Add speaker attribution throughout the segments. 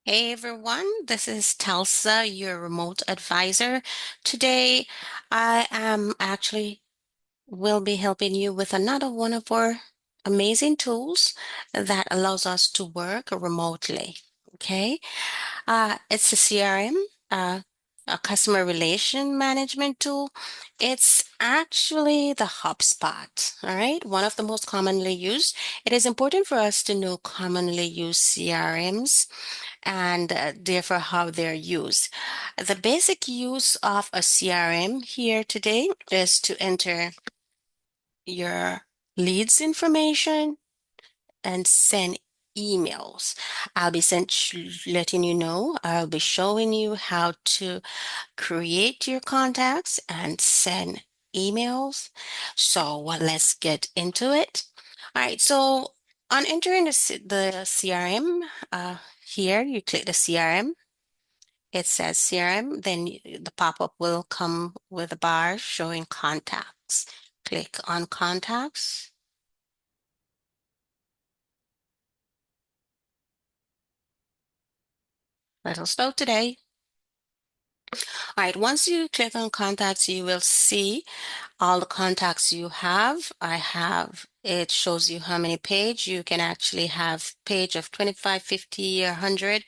Speaker 1: Hey everyone, this is Telsa, your remote advisor. Today, I am actually will be helping you with another one of our amazing tools that allows us to work remotely. Okay, it's a CRM, a customer relation management tool. It's actually the HubSpot. All right, one of the most commonly used. It is important for us to know commonly used CRMs and therefore how they're used. The basic use of a CRM here today is to enter your leads information and send emails. I'll be letting you know, I'll be showing you how to create your contacts and send emails. So let's get into it. All right, so on entering the CRM, here you click the CRM. It says CRM, then the pop-up will come with a bar showing contacts. Click on contacts. Little slow today. All right, once you click on contacts, you will see all the contacts you have. It shows you how many page. You can actually have page of 25, 50, or 100.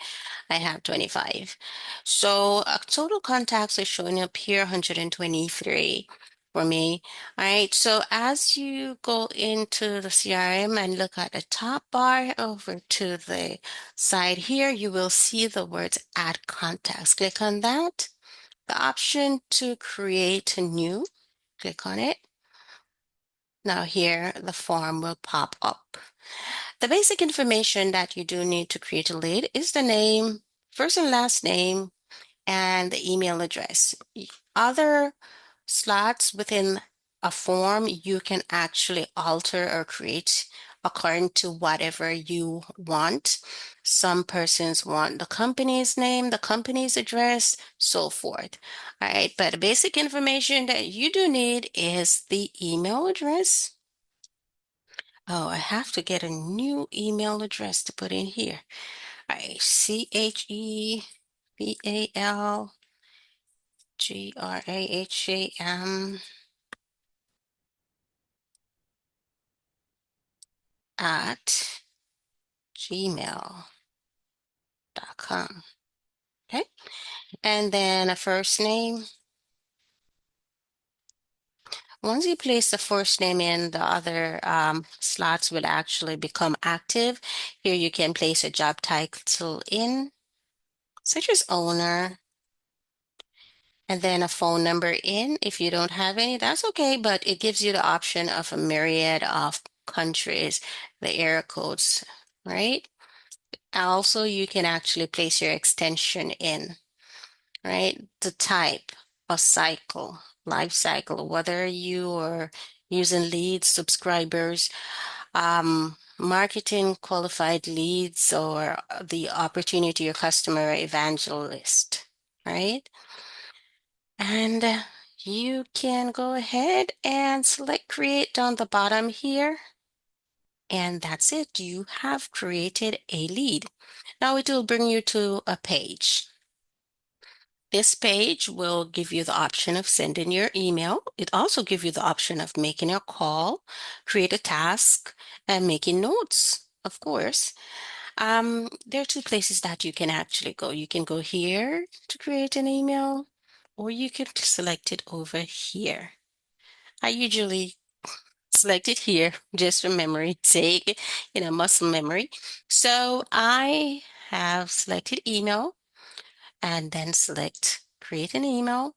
Speaker 1: I have 25. So total contacts are showing up here, 123 for me. All right, so as you go into the CRM and look at the top bar over to the side here, you will see the words add contacts. Click on that. The option to create a new, click on it. Now here the form will pop up. The basic information that you do need to create a lead is the name, first and last name, and the email address. Other slots within a form you can actually alter or create according to whatever you want. Some persons want the company's name, the company's address, so forth. All right, but the basic information that you do need is the email address. Oh, I have to get a new email address to put in here. All right, CHEPALGRAHAM at gmail.com. Okay. And then a first name. Once you place the first name in, the other slots will actually become active. Here you can place a job title in, such as owner, and then a phone number in. If you don't have any, that's okay, but it gives you the option of a myriad of countries, the area codes, right? Also, you can actually place your extension in, right? The type of cycle, life cycle, whether you are using leads, subscribers, marketing qualified leads, or the opportunity or customer evangelist, right? And you can go ahead and select create down the bottom here. And that's it. You have created a lead. Now it will bring you to a page. This page will give you the option of sending your email. It also gives you the option of making a call, create a task, and making notes, of course. There are two places that you can actually go. You can go here to create an email, or you can select it over here. I usually select it here just for memory sake, muscle memory. So I have selected email and then select create an email.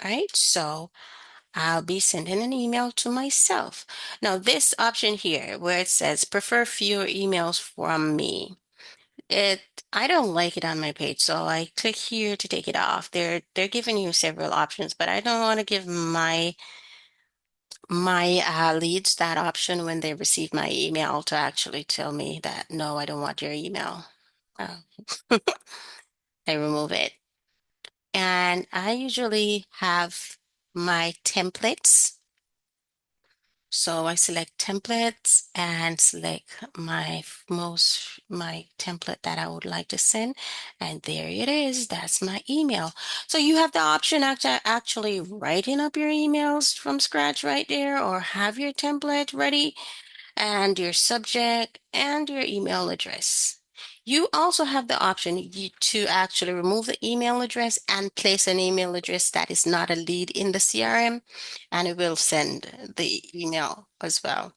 Speaker 1: All right, so I'll be sending an email to myself. Now, this option here where it says prefer fewer emails from me, it I don't like it on my page, so I click here to take it off. They're giving you several options, but I don't want to give my leads that option when they receive my email to actually tell me that no, I don't want your email. Oh. I remove it. And I usually have my templates So I select templates and select my template that I would like to send. And there it is. That's my email. So you have the option actually writing up your emails from scratch right there, or have your template ready and your subject and your email address. You also have the option to actually remove the email address and place an email address that is not a lead in the CRM, and it will send the email as well.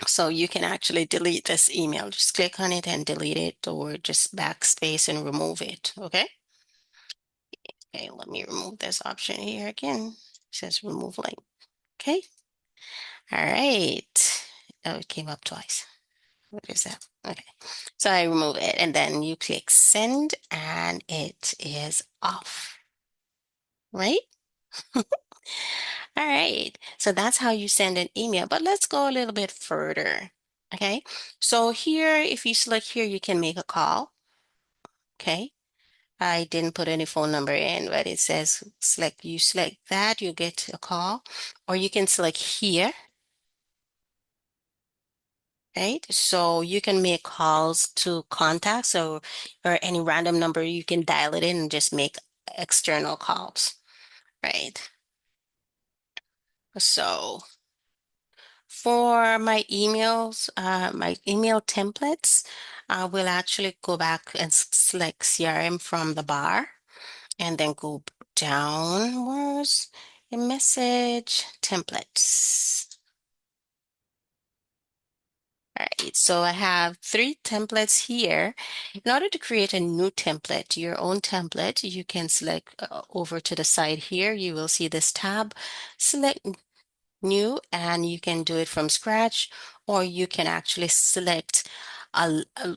Speaker 1: So you can actually delete this email. Just click on it and delete it, or just backspace and remove it. Okay. Okay, let me remove this option here again. It says remove link. Okay. All right. Oh, it came up twice. What is that? Okay. So I remove it and then you click send and it is off, right? All right. So that's how you send an email, but let's go a little bit further. Okay. So here, if you select here, you can make a call. Okay. I didn't put any phone number in, but it says select that, you get a call, or you can select here. Right? So you can make calls to contacts or any random number, you can dial it in and just make external calls, right? So for my email templates, I will actually go back and select CRM from the bar and then go downwards in message templates. All right, so I have three templates here. In order to create a new template, your own template, you can select over to the side here. You will see this tab, select new, and you can do it from scratch, or you can actually select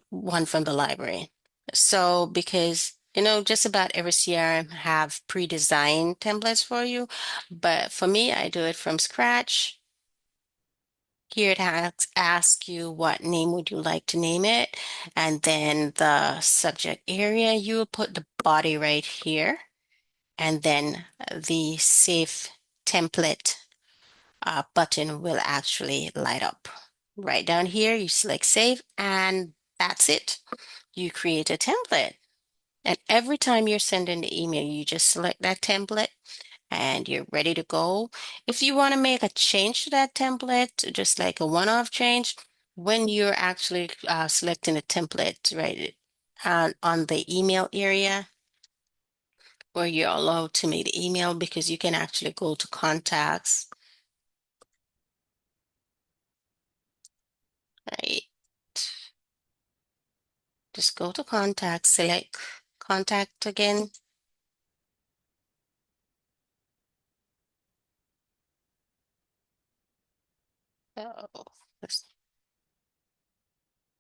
Speaker 1: one from the library. So because just about every CRM have pre-designed templates for you, but for me, I do it from scratch. Here it asks you what name would you like to name it, and then the subject area, you will put the body right here, and then the save template button will actually light up. Right down here, you select save, and that's it. You create a template. And every time you're sending the email, you just select that template and you're ready to go. If you want to make a change to that template, just like a one-off change, when you're actually selecting a template, right, on the email area where you're allowed to make the email, because you can actually go to contacts, right? Just go to contacts, select contact again. Oh,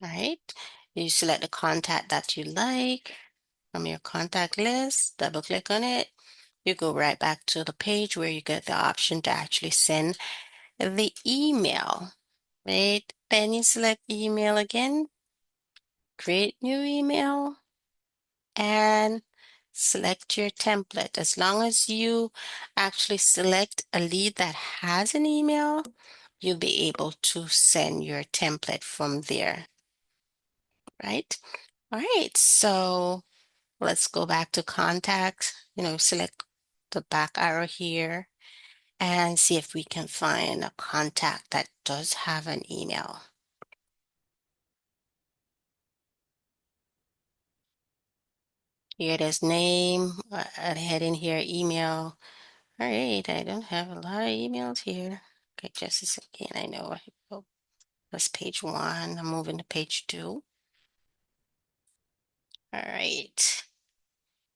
Speaker 1: right. You select the contact that you like from your contact list, double click on it. You go right back to the page where you get the option to actually send the email, right? Then you select email again, create new email, and select your template. As long as you actually select a lead that has an email, you'll be able to send your template from there, right? All right, so let's go back to contact, select the back arrow here and see if we can find a contact that does have an email. Here it is, name, head in here, email. All right, I don't have a lot of emails here. Okay, just a second, I know. Oh, that's page one. I'm moving to page two. All right.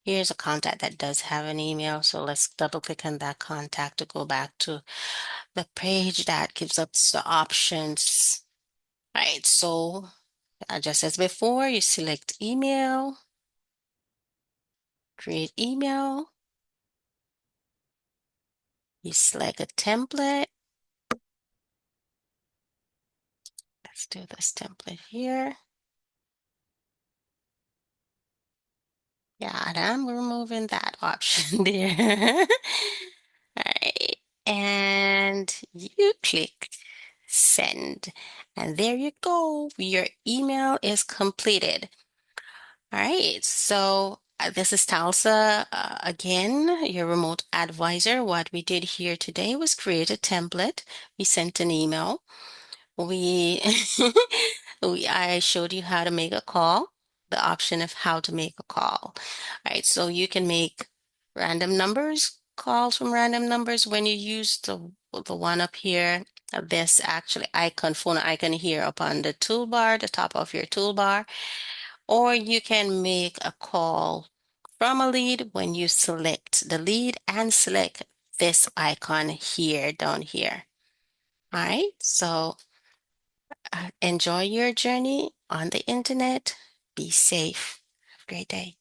Speaker 1: Here's a contact that does have an email. So let's double click on that contact to go back to the page that gives us the options. All right, so just as before, you select email, create email, you select a template. Let's do this template here. Yeah, and I'm removing that option there. All right, and you click send. And there you go. Your email is completed. All right. So this is Talsa again, your remote advisor. What we did here today was create a template. We sent an email. We, I showed you how to make a call, the option of how to make a call. All right, so you can make random numbers, calls from random numbers when you use the one up here. This actually icon, phone icon here up on the toolbar, the top of your toolbar, or you can make a call from a lead when you select the lead and select this icon here, down here. All right, so enjoy your journey on the internet. Be safe. Have a great day.